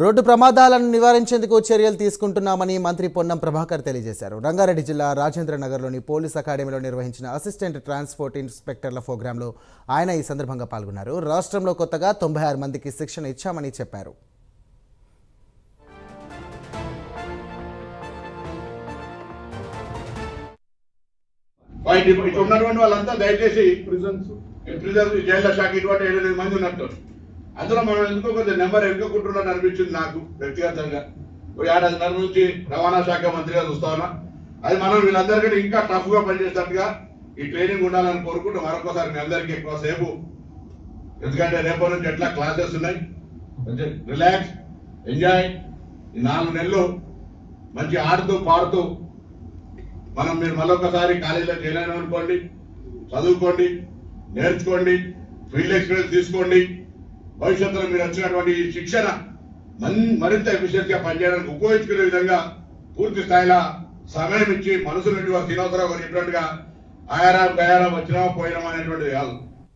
Road ప్రమాదాలను నివారించేందుకు చర్యలు తీసుకుంటున్నామని మంత్రి పొన్నం ప్రభాకర్ తెలియజేశారు. రంగారెడ్డి జిల్లా రాజేంద్ర నగర్లోని పోలీస్ అకాడమీలో నిర్వహించిన అసిస్టెంట్ ట్రాన్స్పోర్ట్ ఇన్స్పెక్టర్ల ప్రోగ్రాంలో ఆయన ఈ సందర్భంగా పాల్గొన్నారు. రాష్ట్రంలో కొత్తగా 96 మందికి శిక్షణ ఇచ్చామని చెప్పారు. ఉన్నటువంటి వాళ్ళంతా దయచేసి ప్రిజన్స్ జైళ్ళ శాఖ ఇటువంటి 7 మంది ఉన్నట్టు అందులో మనం ఎందుకో కొంచెం నెంబర్ ఎన్నుకుంటున్నాను అనిపించింది నాకు వ్యక్తిగతంగా. ఏడాదిన్నర నుంచి రవాణా శాఖ మంత్రిగా చూస్తా ఉన్నా. అది మనం వీళ్ళందరికీ ఇంకా టఫ్ గా పనిచేసేటట్టుగా ఈ ట్రైనింగ్ ఉండాలని కోరుకుంటూ మరొకసారి మీ అందరికీ ఎక్కువ సేపు, ఎందుకంటే రేపటి నుంచి ఎట్లా క్లాసెస్ ఉన్నాయి, కొంచెం రిలాక్స్ ఎంజాయ్. ఈ 4 నెలలు మంచి ఆడుతూ పాడుతూ మీరు మరొకసారి కాలేజీలో చేరాను అనుకోండి, చదువుకోండి, నేర్చుకోండి, ఫీల్డ్ ఎక్స్పీరియన్స్ తీసుకోండి. భవిష్యత్తులో మీరు వచ్చినటువంటి ఈ శిక్షణ మరింత ఎఫిషియెంట్ గా పనిచేయడానికి ఉపయోగించుకునే విధంగా పూర్తి స్థాయిలో సమయం ఇచ్చి మనసులు శ్రీనివాసరావు గారు చెప్పినట్టుగా ఆయారా గయారా వచ్చినా పోయినామా అనేటువంటిది కాదు.